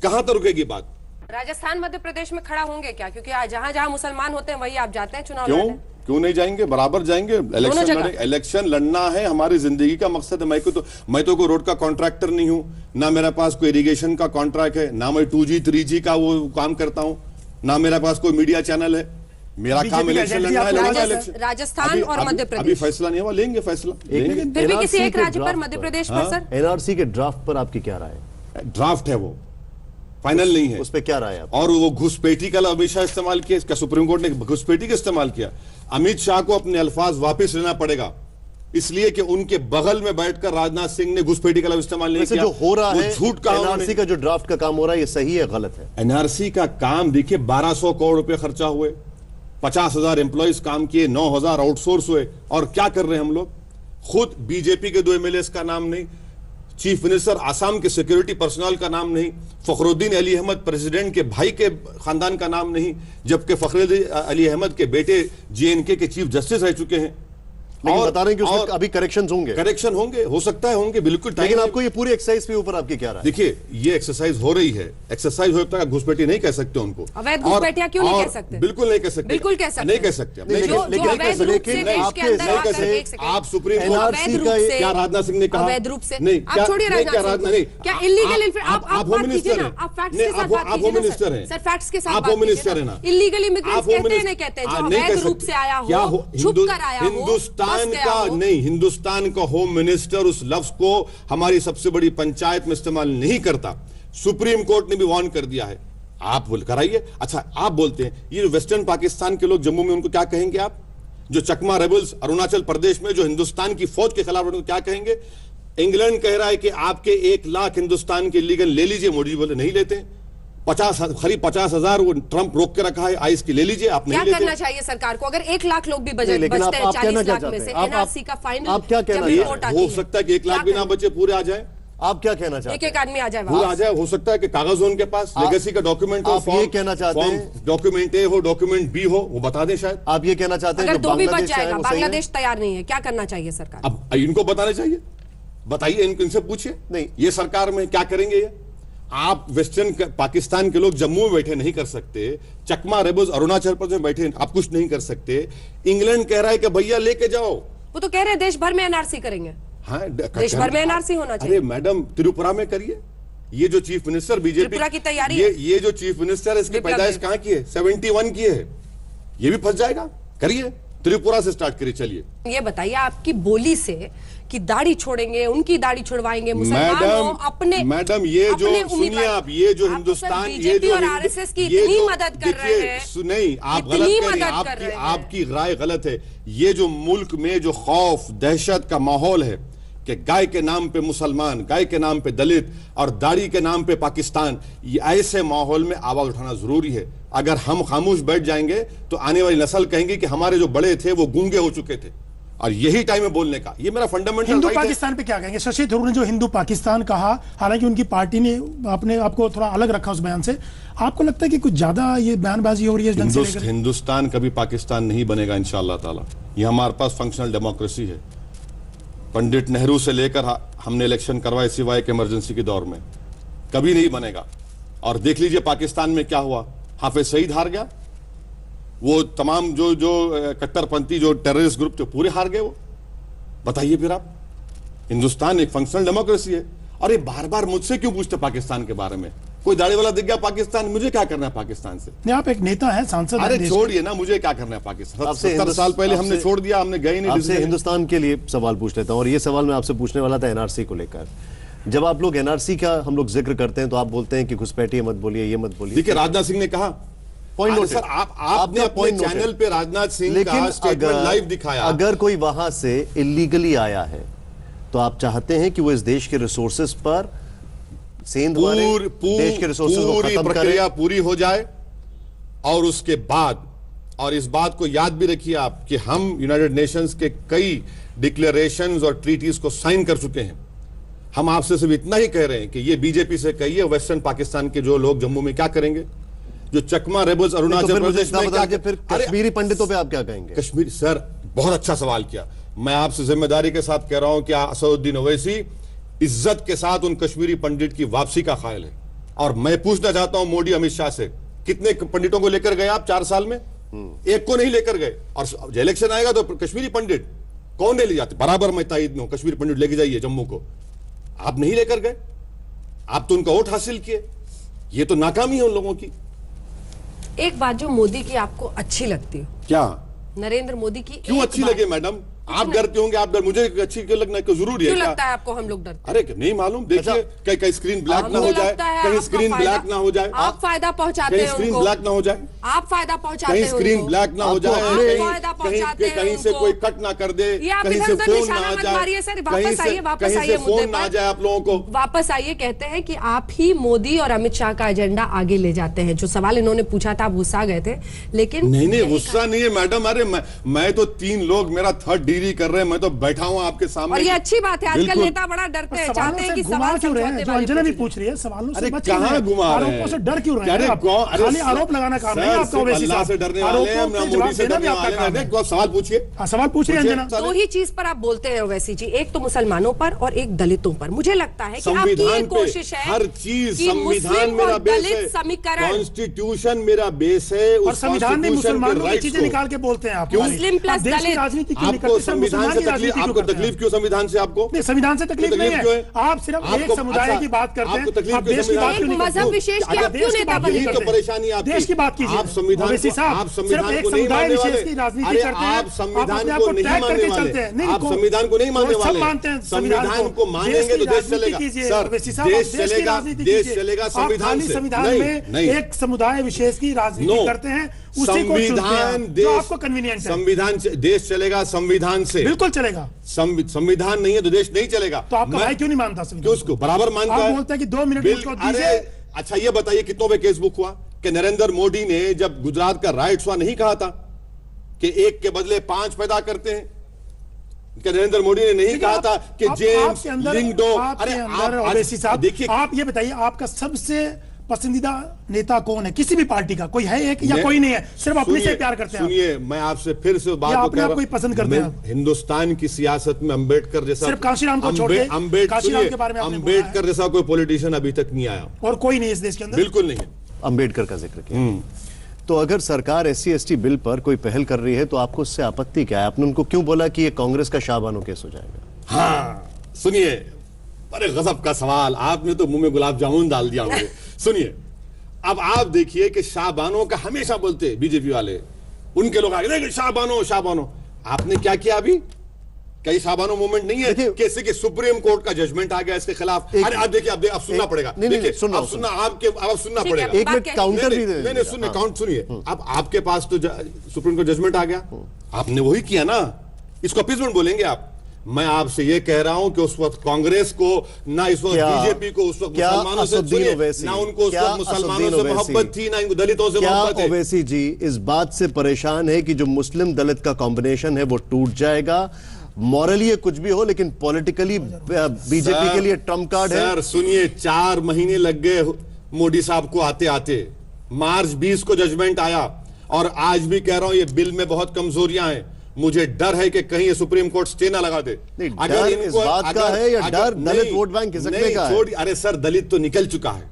कहां तक रुकेगी बात? राजस्थान मध्य प्रदेश में खड़ा होंगे क्या? क्योंकि जहां जहां मुसलमान होते हैं वहीं आप जाते हैं चुनाव लड़ने। क्यों नहीं जाएंगे? बराबर जाएंगे। इलेक्शन लड़ना है, हमारी जिंदगी का मकसद है। मैं तो कोई रोड का कॉन्ट्रैक्टर नहीं हूं, ना मेरे पास कोई इरिगेशन का कॉन्ट्रैक्ट है, ना मैं 2G 3G का वो काम करता हूं, ना मेरा पास कोई मीडिया चैनल है। मेरा काम इलेक्शन लड़ना है। राजस्थान और मध्य प्रदेश अभी फैसला नहीं हुआ, लेंगे फैसला। फिर भी किसी एक राज्य पर, मध्य प्रदेश पर सर? एनआरसी के ड्राफ्ट पर आपकी क्या राय है? ड्राफ्ट है वो, फाइनल नहीं है। उस पर क्या राय है? और वो घुसपैठी का अमित शाह इस्तेमाल किया, क्या सुप्रीम कोर्ट ने घुसपैठी का इस्तेमाल किया? अमित शाह को अपने अल्फाज वापस लेना पड़ेगा, इसलिए कि उनके बगल में बैठकर राजनाथ सिंह ने घुसपैठी का इस्तेमाल नहीं किया। जो हो रहा है झूठ का, एनआरसी का जो ड्राफ्ट का काम हो रहा है, ये सही है गलत है? एनआरसी का काम देखिए, 1200 करोड़ रुपए खर्चा हुए, 50,000 एम्प्लॉइज काम किए, 9,000 आउटसोर्स हुए, और क्या कर रहे हैं हम लोग? खुद बीजेपी के 2 एमएलएस का नाम नहीं, चीफ मिनिस्टर आसाम के सिक्योरिटी पर्सनल का नाम नहीं, फखरुद्दीन अली अहमद प्रेसिडेंट के भाई के खानदान का नाम नहीं, जबकि फखरुद्दीन अली अहमद के बेटे जेएनके के चीफ जस्टिस रह चुके हैं। और बता रहे हैं कि उसमें अभी करेक्शंस होंगे। करेक्शन होंगे, हो सकता है होंगे, बिल्कुल। लेकिन आपको ये पूरी एक्सरसाइज के ऊपर आपकी क्या राय? देखिए, ये एक्सरसाइज हो रही है, एक्सरसाइज हो तक घुसपैठी नहीं कह सकते उनको। अवैध घुसपैठिया क्यों नहीं कह सकते? बिल्कुल नहीं कह सकते, बिल्कुल कह सकते, नहीं कह सकते। आप सुप्रीम कोर्ट, क्या राजनाथ सिंह ने कहा अवैध रूप से? नहीं, आप छोड़िए राजनाथ सिंह, क्या इलीगल? आप होम मिनिस्टर हैं, आप होम मिनिस्टर हैं, सर फैक्ट्स के साथ आप होम मिनिस्टर हैं ना। इलीगल इमिग्रेंट्स कहते हैं, नहीं कहते? जो अवैध रूप से आया हो, छुप कर आया हो, हिंदुस्तान का नहीं, हिंदुस्तान का होम मिनिस्टर उस लफ्ज को हमारी सबसे बड़ी पंचायत में इस्तेमाल नहीं करता। सुप्रीम कोर्ट ने भी वार्न कर दिया है। आप कराइए। अच्छा, आप बोलते हैं ये वेस्टर्न पाकिस्तान के लोग जम्मू में, उनको क्या कहेंगे आप? जो चकमा रेबल्स अरुणाचल प्रदेश में जो हिंदुस्तान की फौज के खिलाफ, उनको क्या कहेंगे? इंग्लैंड कह रहा है कि आपके 1 लाख हिंदुस्तान के लीगल ले लीजिए। मोदी बोले नहीं लेते। 50,000 वो ट्रंप रोक के रखा है, आइस की ले लीजिए, आप नहीं लेते। क्या करना चाहिए सरकार को अगर 1 लाख लोग भी बचते हैं 40 लाख में से? एनआरसी का फाइनल आप क्या कहना रिपोर्ट आती हो सकता है कि 1 लाख भी ना बचे, पूरे आ जाए। आप क्या कहना चाहते हैं? एक आदमी आ जाए, पूरा आ जाए। हो सकता है कि कागज हो उनके पास, लेगेसी का डॉक्यूमेंट हो, आप ये कहना चाहते हैं डॉक्यूमेंट ए हो, डॉक्यूमेंट बी हो, वो बता दें शायद। आप ये कहना चाहते हैं अगर 2 भी बच जाएगा, बांग्लादेश तैयार नहीं है, क्या करना चाहिए सरकार? अब इनको बताना चाहिए, बताइए, इनसे पूछिए। नहीं, ये सरकार में क्या करेंगे ये? आप वेस्टर्न पाकिस्तान के लोग जम्मू में बैठे नहीं कर सकते, चकमा रेबल्स अरुणाचल प्रदेश में बैठे आप कुछ नहीं कर सकते। इंग्लैंड कह रहा है कि भैया लेके जाओ। वो तो कह रहे हैं देश भर में एनआरसी करेंगे। हाँ, देश भर में एनआरसी होना चाहिए। अरे मैडम, त्रिपुरा में करिए। ये जो चीफ मिनिस्टर बीजेपी, त्रिपुरा की तैयारी, ये जो चीफ मिनिस्टर है, इसकी पैदाइश कहां की है? 71 की है। ये भी फंस जाएगा। करिए, त्रिपुरा से स्टार्ट करिए। चलिए, ये बताइए आपकी बोली से कि दाढ़ी छोड़ेंगे, उनकी दाढ़ी छुड़वाएंगे मुसलमानों अपने। मैडम, ये जो सुनिए आप, ये जो हिंदुस्तान, ये जो और आरएसएस की इतनी मदद कर रहे हैं। नहीं, आप गलत कर रहे हैं, आपकी राय गलत है। ये जो मुल्क में जो खौफ दहशत का माहौल है कि गाय के नाम पे मुसलमान, गाय के नाम पे दलित और दाढ़ी के नाम पे पाकिस्तान, ये ऐसे माहौल में आवाज उठाना जरूरी है। अगर हम खामोश बैठ जाएंगे तो आने वाली नस्ल कहेंगे कि हमारे जो बड़े थे वो गूंगे हो चुके थे, और यही टाइम है बोलने का। ये मेरा फंडामेंटल हिंदू पाकिस्तान पे क्या कहेंगे? शशि थरूर ने जो हिंदू पाकिस्तान कहा, हालांकि उनकी पार्टी ने अपने आपको थोड़ा अलग रखा उस बयान से, आपको लगता है कि कुछ ज्यादा ये बयानबाजी हो रही है? हिंदुस्तान कभी पाकिस्तान नहीं बनेगा इंशाअल्लाह ताला। ये हमारे पास फंक्शनल डेमोक्रेसी है। पंडित नेहरू से लेकर हमने इलेक्शन करवाए सिवाय के इमरजेंसी के दौर में, कभी नहीं बनेगा। और देख लीजिए पाकिस्तान में क्या हुआ, हाफिज सईद हार गया, वो तमाम जो कट्टरपंथी जो टेररिस्ट ग्रुप थे पूरे हार गए। वो बताइए फिर आप, हिंदुस्तान एक फंक्शनल डेमोक्रेसी है। और ये बार बार मुझसे क्यों पूछते पाकिस्तान के बारे में? कोई दाढ़ी वाला दिख गया पाकिस्तान, मुझे क्या करना है पाकिस्तान से? नहीं, आप एक नेता हैं, सांसद। अरे छोड़िए ना, मुझे क्या करना है पाकिस्तान? 70 साल पहले हमने छोड़ दिया, हमने गए नहीं। आपसे हिंदुस्तान के लिए सवाल पूछ लेता हूं, और ये सवाल मैं आपसे पूछने वाला था एनआरसी को लेकर। जब आप लोग एनआरसी का हम लोग जिक्र करते हैं तो आप बोलते हैं कि घुसपैठिए मत बोलिए, ये मत बोलिए। देखिए, राजनाथ सिंह ने कहा, पॉइंट नोट सर, आपने अपने चैनल पे राजनाथ सिंह का स्टेटमेंट लाइव दिखाया। अगर कोई वहां से इलीगली आया है तो आप चाहते हैं कि वो इस देश के रिसोर्सेज पर देश के रिसोर्सेज को खत्म करे, प्रक्रिया पूरी हो जाए, और उसके बाद, और इस बात को याद भी रखिए आप कि हम यूनाइटेड नेशंस के कई डिक्लेरेशंस और ट्रीटीज को साइन कर चुके हैं। हम आपसे सिर्फ इतना ही कह रहे हैं कि ये बीजेपी से कहिए, वेस्टर्न पाकिस्तान के जो लोग जम्मू में क्या करेंगे, जो चकमा रेबल्स अरुणाचल प्रदेश में क्या, फिर कश्मीरी पंडितों पे आप क्या कहेंगे? कश्मीर, सर बहुत अच्छा सवाल किया। मैं आपसे जिम्मेदारी के साथ कह रहा हूं कि असदुद्दीन ओवैसी इज्जत के साथ उन कश्मीरी पंडित की वापसी का ख्याल है। और मैं पूछना चाहता हूं मोदी अमित शाह से, कितने पंडितों को लेकर गए आप 4 साल में? एक को नहीं लेकर गए। और इलेक्शन आएगा तो कश्मीरी पंडित कौन ले जाते? बराबर मैं तायद में हूं, कश्मीरी पंडित लेके जाइए जम्मू को। आप नहीं लेकर गए, आप तो उनका वोट हासिल किए। ये तो नाकामी है उन लोगों की। एक बात जो मोदी की आपको अच्छी लगती हो, क्या? नरेंद्र मोदी की क्यों अच्छी लगे मैडम? आप डरते होंगे, आप मुझे अच्छी क्यों लगना क्यों जरूरी है? क्यों लगता है आपको हम लोग डरते? अरे नहीं मालूम, देखिए कहीं स्क्रीन ब्लैक ना हो जाए, कहीं स्क्रीन ब्लैक ना हो जाए, आप फायदा पहुंचाते हैं, स्क्रीन ब्लैक ना हो जाए, आप फायदा पहुंचाते हैं, कहीं स्क्रीन ब्लैक ना हो जाए, कहीं से कोई कट ना कर दे, कहीं से फोन ना आ जाए, वापस आइए फोन ना आ जाए आप लोगों को। वापस आइए, कहते हैं कि आप ही मोदी और अमित शाह का एजेंडा आगे ले जाते हैं। जो सवाल इन्होंने पूछा था आप गुस्सा गए थे, लेकिन नहीं गुस्सा नहीं है मैडम। अरे मैं तो 3 लोग मेरा 3rd डिग्री कर रहे हैं, मैं तो बैठा हूं आपके सामने। और ये अच्छी बात है, आजकल नेता बड़ा डरते हैं, चाहते हैं कि सवाल क्यों रहे हैं? जो अंजना भी पूछ रही है सवालों से बच कहां घुमा रहे हैं? आरोपों से डर क्यों रहे हैं? खाली आरोप लगाना काम नहीं आपका। ओवैसी साहब से डरने वाले हैं, मोदी से डरने वाले हैं। सवाल पूछिए। सवाल पूछिए अंजना। 2 ही चीज पर आप बोलते हैं ओवैसी जी, एक तो मुसलमानों पर और एक दलितों पर। मुझे लगता है कि आपकी ये कोशिश है, हर चीज संविधान मेरा बेस है, समीकरण, कॉन्स्टिट्यूशन मेरा बेस है, और संविधान में मुसलमानों की चीजें निकाल के बोलते हैं आप। मुस्लिम प्लस दलित राजनीति क्यों नहीं आपको करते? संविधान से तकलीफ, आपको तकलीफ क्यों संविधान से? आपको संविधान से तकलीफ नहीं है, आप सिर्फ एक समुदाय की बात करते हैं, आप देश की बात क्यों नहीं करते? मजहब विशेष की आप क्यों नेता बन तो परेशानी आपकी, देश की बात कीजिए। आप संविधान को नहीं मानने वाले, आप संविधान को नहीं मानने वाले, आप संविधान को नहीं मानने वाले। संविधान को मानेंगे तो देश चलेगा सर, देश चलेगा, देश चलेगा संविधान से। नहीं, एक समुदाय विशेष की राजनीति करते हैं, संविधान देश, आपको कन्वीनियंट है। संविधान देश चलेगा संविधान से, बिल्कुल चलेगा। संविधान नहीं है तो देश नहीं चलेगा। तो आपका भाई क्यों नहीं मानता? क्यों उसको बराबर मानता है? आप बोलते हैं कि 2 मिनट उसको दीजिए। अच्छा ये बताइए कितनों पे केस बुक हुआ कि नरेंद्र मोदी ने जब गुजरात का राइट्स हुआ नहीं कहा था कि 1 के बदले 5 पैदा करते हैं? नरेंद्र मोदी ने नहीं कहा था कि जेम्स लिंगडो। अरे देखिए, आप ये बताइए आपका सबसे पसंदीदा नेता कौन है किसी भी पार्टी का? कोई है एक या कोई नहीं है? सिर्फ अपने से प्यार करते हैं? सुनिए, मैं आपसे फिर से बात को कह रहा हूं, कोई पसंद करते हैं? हिंदुस्तान की सियासत में अंबेडकर जैसा, सिर्फ काशीराम को छोड़ के, काशीराम के बारे में अंबेडकर जैसा कोई पॉलिटिशियन अभी तक नहीं आया, और कोई नहीं इस देश के अंदर। बिल्कुल नहीं है। अंबेडकर का जिक्र किया, तो अगर सरकार SC ST बिल पर कोई पहल कर रही है तो आपको उससे आपत्ति क्या है? आपने उनको क्यों बोला कि ये कांग्रेस का शाहबानो केस हो जाएगा? हाँ सुनिए, बड़े गजब का सवाल, आपने तो मुंह में गुलाब जामुन डाल दिया मुझे। सुनिए, अब आप देखिए कि शाहबानो का हमेशा बोलते बीजेपी वाले, उनके लोग आगे शाहबानो शाहबानो। आपने क्या किया अभी? कई शाहबानो मूवमेंट नहीं है कैसे कि सुप्रीम कोर्ट का जजमेंट आ गया इसके खिलाफ। अरे आप देखिए, अब सुनना पड़ेगा, देखिए सुनना पड़ेगा। एक मिनट काउंटर भी दे। नहीं सुनिए, काउंट सुनिए। अब आपके पास तो सुप्रीम कोर्ट जजमेंट आ गया, आपने वही किया ना, इसको अपीजमेंट बोलेंगे आप? मैं आपसे ये कह रहा हूं कि उस वक्त कांग्रेस को ना, इस वक्त बीजेपी को, उस वक्त मुसलमानों से ना, उनको उस वक्त मुसलमानों से मोहब्बत थी, ना इनको दलितों से मोहब्बत है। ओवैसी जी इस बात से परेशान है कि जो मुस्लिम दलित का कॉम्बिनेशन है वो टूट जाएगा। मॉरली कुछ भी हो, लेकिन पॉलिटिकली बीजेपी के लिए ट्रम्प कार्ड है। सर सुनिए, 4 महीने लग गए मोदी साहब को आते आते। मार्च 20 को जजमेंट आया, और आज भी कह रहा हूं ये बिल में बहुत कमजोरियां हैं। मुझे डर है कि कहीं ये सुप्रीम कोर्ट स्टे ना लगा दे। अगर इस बात का है या डर दलित वोट बैंक खिसकने का है? अरे सर, दलित तो निकल चुका है,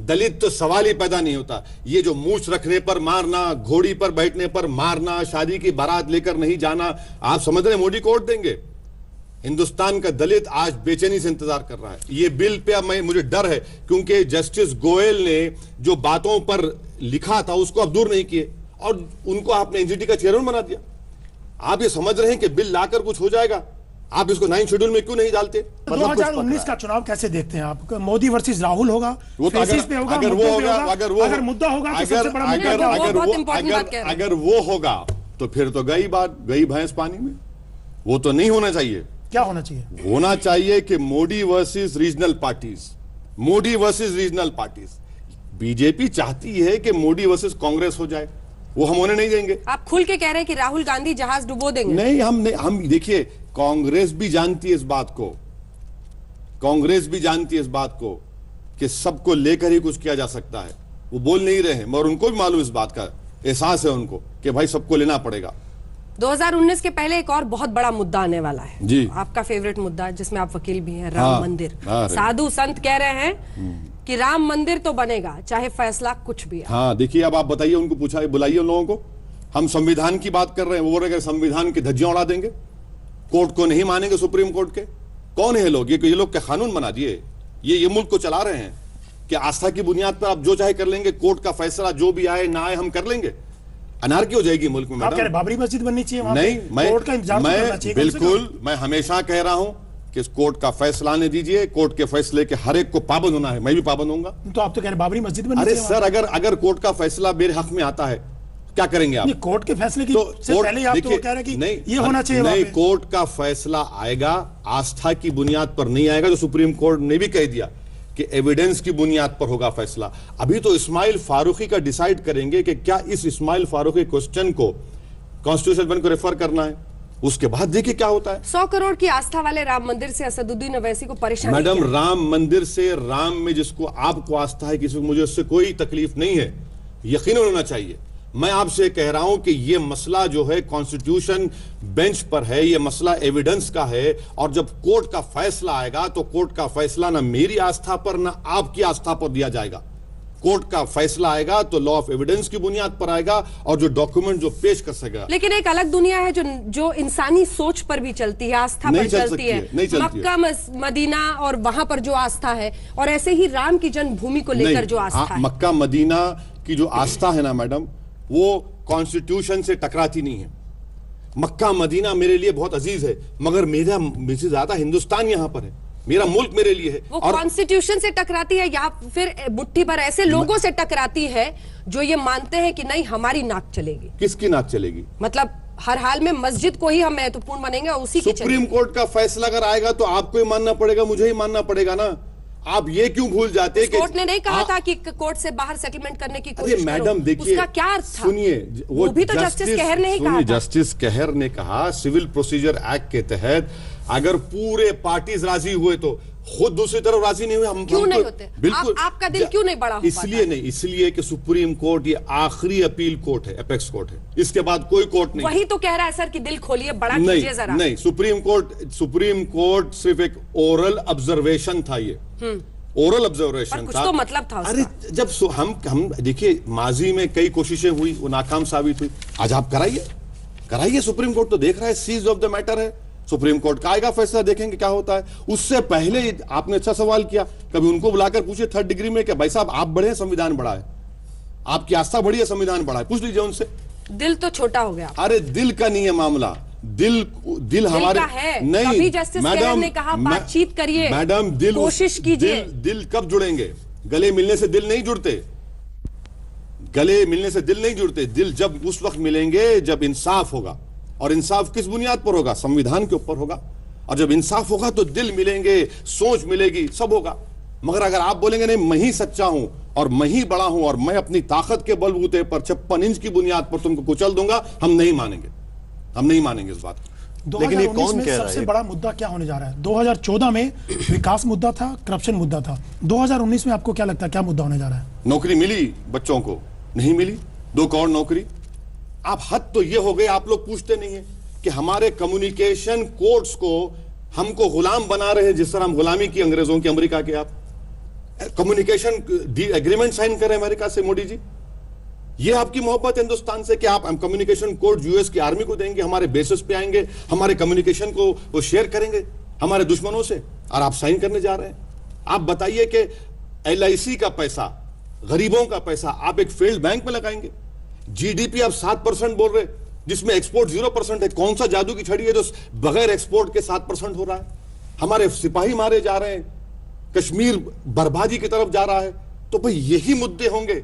दलित तो सवाल ही पैदा नहीं होता। ये जो मूछ रखने पर मारना, घोड़ी पर बैठने पर मारना, शादी की बारात लेकर नहीं जाना, आप समझ रहे मोदी को वोट देंगे? हिंदुस्तान का दलित आज बेचैनी से इंतजार कर रहा है। ये बिल पे मुझे डर है, क्योंकि जस्टिस गोयल ने जो बातों पर लिखा था उसको अब दूर नहीं किए, और उनको आपने एनजीटी का चेयरमैन बना दिया। आप ये समझ रहे हैं कि बिल लाकर कुछ हो जाएगा? आप इसको 9 शेड्यूल में क्यों नहीं डालते? 2019 का चुनाव कैसे देखते हैं आप? मोदी वर्सेस राहुल होगा, वो तो अगर वो होगा, अगर मुद्दा होगा तो सबसे बड़ा मुद्दा, अगर वो होगा तो फिर तो गई बात, गई भैंस पानी में। वो तो नहीं होना चाहिए। क्या होना चाहिए? होना चाहिए कि Modi versus regional parties, Modi versus regional parties. BJP चाहती है कि मोदी वर्सेस कांग्रेस हो जाए, वो हम होने नहीं देंगे। आप खुल के कह रहे हैं कि राहुल गांधी जहाज डुबो देंगे? नहीं, हम देखिए, कांग्रेस भी जानती है इस बात को, कांग्रेस भी जानती है इस बात को कि सबको लेकर ही कुछ किया जा सकता है। वो बोल नहीं रहे हैं, मगर उनको भी मालूम इस बात का, एहसास है उनको कि भाई सबको लेना पड़ेगा। 2019 के पहले एक और बहुत बड़ा मुद्दा आने वाला है जी, आपका फेवरेट मुद्दा, जिसमें आप वकील भी हैं, राम मंदिर। साधु संत कह रहे हैं कि राम मंदिर तो बनेगा चाहे फैसला कुछ भी। हाँ देखिए, अब आप बताइए, उनको पूछा, बुलाइए उन लोगों को। हम संविधान की बात कर रहे हैं, वो बोल रहे हैं संविधान की धज्जियां उड़ा देंगे, कोर्ट को नहीं मानेंगे, सुप्रीम कोर्ट के। कौन है लोग? ये लोग क्या कानून बना दिए? ये मुल्क को चला रहे हैं कि आस्था की बुनियाद पर आप जो चाहे कर लेंगे, कोर्ट का फैसला जो भी आए ना आए हम कर लेंगे। अनारकी हो जाएगी मुल्क में आप कह रहे मैडम। बाबरी मस्जिद बननी चाहिए वहां नहीं, पे? कोर्ट का इंतजार तो करना चाहिए कम से कम। बिल्कुल, मैं हमेशा कह रहा हूं कि इस कोर्ट का फैसला आने दीजिए, कोर्ट के फैसले के हर एक को पाबंद होना है, मैं भी पाबंद होऊंगा। तो आप तो कह रहे बाबरी मस्जिद बननी अरे चाहिए सर, अगर कोर्ट का फैसला मेरे हक में आता है, क्या करेंगे आप? कोर्ट के फैसले की तो से पहले आप तो कह रहे हैं कि नहीं, ये होना चाहिए नहीं, वहां पे। कोर्ट का फैसला आएगा, आस्था की बुनियाद पर नहीं आएगा, जो सुप्रीम कोर्ट ने भी कह दिया कि एविडेंस की बुनियाद पर होगा फैसला। अभी तो इस्माइल फारूकी का डिसाइड करेंगे कि क्या इस इस्माइल फारूकी क्वेश्चन को कॉन्स्टिट्यूशन बेंच को रेफर करना है, उसके बाद देखिए क्या होता है। 100 करोड़ की आस्था वाले राम मंदिर से असदुद्दीन ओवैसी को परेशानी मैडम, क्या है? राम मंदिर से, राम में जिसको आपको आस्था है, किसी को मुझे उससे कोई तकलीफ नहीं है, यकीन होना चाहिए। मैं आपसे कह रहा हूं कि यह मसला जो है कॉन्स्टिट्यूशन बेंच पर है, यह मसला एविडेंस का है, और जब कोर्ट का फैसला आएगा तो कोर्ट का फैसला ना मेरी आस्था पर ना आपकी आस्था पर दिया जाएगा। कोर्ट का फैसला आएगा तो लॉ ऑफ एविडेंस की बुनियाद पर आएगा, और जो डॉक्यूमेंट जो पेश कर सकेगा। लेकिन एक अलग दुनिया है जो इंसानी सोच पर भी चलती है, आस्था पर चलती है, मक्का मदीना, और वहां पर जो आस्था है, और ऐसे ही राम की जन्मभूमि को लेकर जो आस्था है। मक्का मदीना की जो आस्था है ना मैडम, वो कॉन्स्टिट्यूशन से टकराती नहीं है। मक्का मदीना मेरे लिए बहुत अजीज है, मगर मुझसे ज्यादा हिंदुस्तान यहां पर है, मेरा मुल्क मेरे लिए है। वो कॉन्स्टिट्यूशन से टकराती है या फिर मुट्ठी पर ऐसे लोगों से टकराती है जो ये मानते हैं कि नहीं हमारी नाक चलेगी। किसकी नाक चलेगी? मतलब हर हाल में मस्जिद को ही हम महत्वपूर्ण मानेंगे और उसी की सुप्रीम कोर्ट का फैसला अगर आएगा तो आपको ही मानना पड़ेगा, मुझे ही मानना पड़ेगा ना। आप ये क्यों भूल जाते हैं कि कोर्ट ने नहीं कहा था कि कोर्ट से बाहर सेटलमेंट करने की कोशिश करो। मैडम देखिए, उसका क्या अर्थ था? सुनिए, वो भी तो जस्टिस कहर ने ही कहा था। जस्टिस कहर ने कहा सिविल प्रोसीजर एक्ट के तहत अगर पूरे पार्टीज राजी हुए तो खुद दूसरी तरफ राजी नहीं हुए, हम क्यों नहीं होते? बिल्कुल आपका दिल क्यों नहीं बड़ा हो इसलिए नहीं, इसलिए कि सुप्रीम कोर्ट ये आखिरी अपील कोर्ट है, एपेक्स कोर्ट है, इसके बाद कोई कोर्ट नहीं। वही तो कह रहा है सर कि दिल खोलिए, बड़ा कीजिए जरा। नहीं, सुप्रीम कोर्ट सिर्फ एक ओरल ऑब्जर्वेशन था, ये ओरल ऑब्जर्वेशन कुछ था, तो मतलब था उसका। अरे जब हम देखिए, माजी में कई कोशिशें हुई, वो नाकाम साबित हुई। आज आप कराइए, सुप्रीम कोर्ट तो देख रहा है, सीज ऑफ द मैटर है, सुप्रीम कोर्ट का आएगा फैसला, देखेंगे क्या होता है। उससे पहले आपने अच्छा सवाल किया, कभी उनको बुलाकर पूछे थर्ड डिग्री में, क्या भाई साहब आप बड़े हैं संविधान बड़ा है, आपकी आस्था बड़ी है संविधान बड़ा है, पूछ लीजिए उनसे। दिल तो छोटा हो गया। अरे दिल का नहीं है मामला, दिल हमारे है। नहीं, कभी जस्टिस कहर ने कहा बातचीत करिए, मैडम, दिल कोशिश कीजिए। दिल कब जुड़ेंगे? गले मिलने से दिल नहीं जुड़ते, गले मिलने से दिल नहीं जुड़ते। दिल जब उस वक्त मिलेंगे जब इंसाफ होगा, और इंसाफ किस बुनियाद पर होगा? संविधान के ऊपर होगा। और जब इंसाफ होगा तो दिल मिलेंगे, सोच मिलेगी, सब होगा। मगर अगर आप बोलेंगे नहीं मैं ही सच्चा हूं और मैं ही बड़ा हूं और मैं अपनी ताकत के बलबूते पर 56 इंच की बुनियाद पर तुमको कुचल दूंगा, हम नहीं मानेंगे इस बात को। लेकिन ये कौन 2019 में कह रहा है? सबसे बड़ा मुद्दा क्या होने जा रहा है? 2014 में विकास मुद्दा था, करप्शन मुद्दा था। 2019 में आपको क्या लगता है क्या मुद्दा होने जा रहा है? नौकरी मिली बच्चों को? नहीं मिली। 2 करोड़ नौकरी। आप हद तो ये हो गए, आप लोग पूछते नहीं है कि हमारे कम्युनिकेशन कोड्स को हमको गुलाम बना रहे हैं, जिस तरह हम गुलामी की अंग्रेजों की, अमेरिका के। आप कम्युनिकेशन एग्रीमेंट साइन करें अमेरिका से, मोदी जी। ये आपकी मोहब्बत है हिंदुस्तान से कि आप कम्युनिकेशन कोड यूएस की आर्मी को देंगे, हमारे बेसिस पे आएंगे, हमारे कम्युनिकेशन को वो शेयर करेंगे हमारे दुश्मनों से, और आप साइन करने जा रहे हैं। आप बताइए कि LIC का पैसा, गरीबों का पैसा आप एक फेल्ड बैंक में लगाएंगे। GDP आप 7% बोल रहे, जिसमें एक्सपोर्ट 0% है। कौन सा जादू की छड़ी है जो बगैर एक्सपोर्ट के 7% हो रहा है? हमारे सिपाही मारे जा रहे हैं, कश्मीर बर्बादी की तरफ जा रहा है। तो भाई यही मुद्दे होंगे।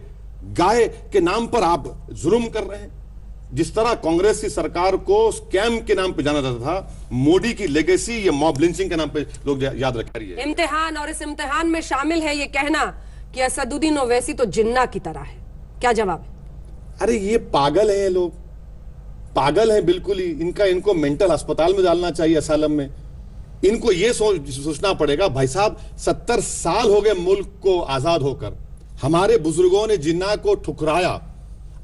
गाय के नाम पर आप जुल्म कर रहे हैं। जिस तरह कांग्रेस की सरकार को स्कैम के नाम पे जाना जाता था, मोदी की लेगेसी ये मॉब लिंचिंग के नाम पे लोग याद रख रही है। इम्तिहान, और इस इम्तिहान में शामिल है ये कहना कि असदुद्दीन ओवैसी तो जिन्ना की तरह है। क्या जवाब है? अरे ये पागल है, ये लोग पागल हैं बिल्कुल ही। इनको मेंटल अस्पताल में डालना चाहिए, असालम में। इनको ये सोचना पड़ेगा, भाई साहब 70 साल हो गए मुल्क को आजाद होकर, हमारे बुजुर्गों ने जिन्ना को ठुकराया,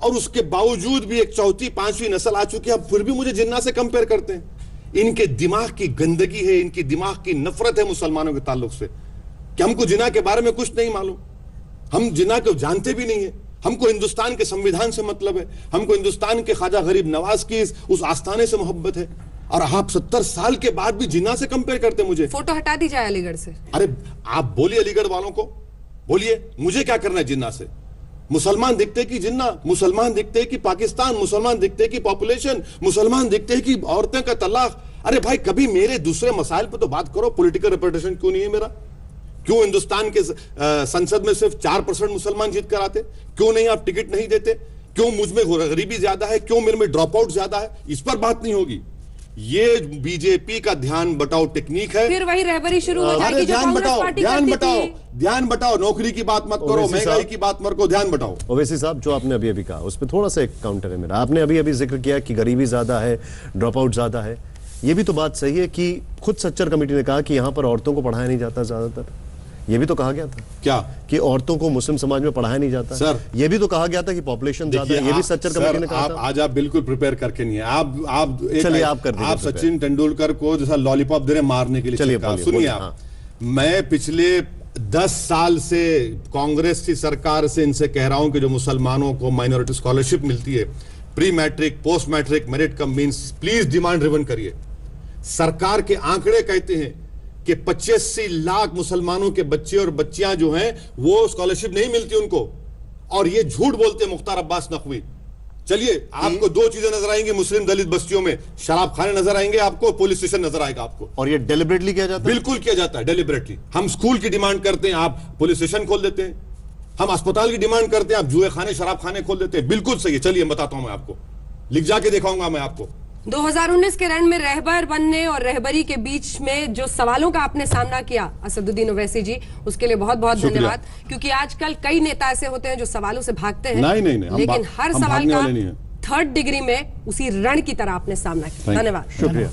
और उसके बावजूद भी एक 4वीं 5वीं नस्ल आ चुकी है, अब फिर भी मुझे जिन्ना से कंपेयर करते हैं। इनके दिमाग की गंदगी है, इनकी दिमाग की नफरत है मुसलमानों के ताल्लुक से, कि हमको जिन्ना के बारे में कुछ नहीं मालूम, हम जिन्ना को जानते भी नहीं है। हमको हिंदुस्तान के संविधान से मतलब है, हमको हिंदुस्तान के ख्वाजा गरीब नवाज की उस आस्थाने से मोहब्बत है, और आप 70 साल के बाद भी जिन्ना से कंपेयर करते मुझे। फोटो हटा दी जाए अलीगढ़ से। अरे आप बोलिए अलीगढ़ वालों को, बोलिए मुझे क्या करना है जिन्ना से। मुसलमान दिखते कि जिन्ना, मुसलमान दिखते कि पाकिस्तान, मुसलमान दिखते कि पॉपुलेशन, मुसलमान दिखते कि औरतें का तलाक। अरे भाई कभी मेरे दूसरे मसाइल पे तो बात करो। पॉलिटिकल रिप्रेजेंटेशन क्यों नहीं है मेरा? क्यों हिंदुस्तान के संसद में सिर्फ 4% मुसलमान जीत कर आते? क्यों नहीं आप टिकट नहीं देते? क्यों मुझ में गरीबी ज्यादा है? क्यों मेरे में ड्रॉप आउट ज्यादा है? इस पर बात नहीं होगी। ये बीजेपी का ध्यान बटाओ टेक्निक है। फिर वही रहबरी शुरू हो जाएगी जो कांग्रेस पार्टी करती थी। ध्यान बटाओ, नौकरी की बात मत करो, महंगाई की बात मत करो, ध्यान बटाओ। ओवैसी साहब, जो आपने अभी अभी कहा उस पर थोड़ा सा एक काउंटर है मेरा। आपने अभी अभी जिक्र किया कि गरीबी ज्यादा है, ड्रॉप आउट ज्यादा है। ये भी तो बात सही है कि खुद सच्चर कमेटी ने कहा कि यहां पर औरतों को पढ़ाया नहीं जाता ज्यादातर। ये भी तो कहा गया था क्या कि औरतों को मुस्लिम समाज में पढ़ाया नहीं जाता। सर, ये भी तो कहा गया था कि पॉपुलेशन ज्यादा है। ये भी सच्चर कमेटी ने कहा था। आज आप बिल्कुल प्रिपेयर करके नहीं है। आप चलिए आप कर दीजिए। आप सचिन तेंदुलकर को जैसा लॉलीपॉप दे रहे मारने के लिए। सुनिए आप, मैं पिछले 10 साल से कांग्रेस की सरकार से इनसे कह रहा हूं कि जो मुसलमानों को माइनॉरिटी स्कॉलरशिप मिलती है, pre matric, post matric, merit cum means, please demand driven करिए। सरकार के आंकड़े कहते हैं कि 85 लाख मुसलमानों के बच्चे और बच्चियां जो हैं वो स्कॉलरशिप नहीं मिलती उनको, और ये झूठ बोलते हैं मुख्तार अब्बास नकवी। चलिए, आपको 2 चीजें नजर आएंगी मुस्लिम दलित बस्तियों में, शराब खाने नजर आएंगे आपको, पुलिस स्टेशन नजर आएगा आपको। और ये डेलिबरेटली किया जाता है? बिल्कुल किया जाता है, डेलिबरेटली। हम स्कूल की डिमांड करते हैं, आप पुलिस स्टेशन खोल देते हैं। हम अस्पताल की डिमांड करते हैं, आप जुए खाने, शराब खाने खोल देते हैं। बिल्कुल सही है। चलिए बताता हूं मैं आपको, लिख जाके दिखाऊंगा मैं आपको। 2019 के रन में रहबर बनने और रहबरी के बीच में जो सवालों का आपने सामना किया असदुद्दीन ओवैसी जी, उसके लिए बहुत बहुत धन्यवाद। क्योंकि आजकल कई नेता ऐसे होते हैं जो सवालों से भागते हैं। नहीं, लेकिन हर सवाल का 3rd डिग्री में उसी रण की तरह आपने सामना किया। धन्यवाद, शुक्रिया।